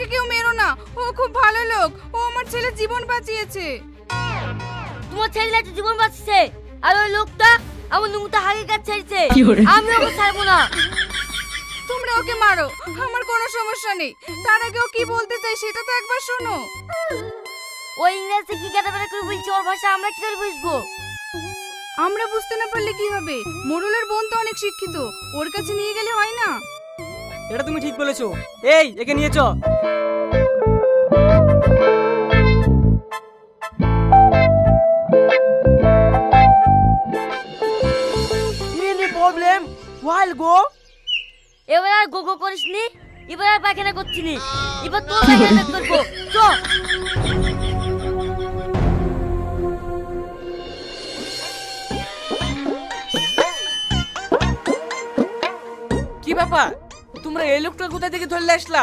ওকে কেউ মেরো না, ও খুব ভালো লোক, ও আমার ছেলের জীবন বাঁচিয়েছে। তোমার ছেলে একটা জীবন বাঁচছে, আর ওই লোকটা আমার নুঙ্গুটা হারিয়ে কাছে ছেড়েছে। আমি ওকে ছাড়বো না। তোমরা ওকে মারো, আমার কোনো সমস্যা নেই। তার আগে ও কি বলতে চাই সেটা তো একবার শোনো। ওই ইংরেজি কি কাটাবেটা করে বলছে, ওর ভাষা আমরা কি করে বুঝবো? আমরা বুঝতে না পারলে কি হবে? মোড়লের বোন তো অনেক শিক্ষিত, ওর কাছে নিয়ে গেলে হয় না? এটা তুমি ঠিক বলেছো। এই একে নিয়ে চ। এনি প্রবলেম ওয়াইল গো। এবার আর গোগো করিস নি, এবার আর পায়খানা করছি নি, এবার তোর পায়খানা করবো। চ। কি ব্যাপার, তোমরা এই লোকটা কোথা থেকে ধরলে আসলা?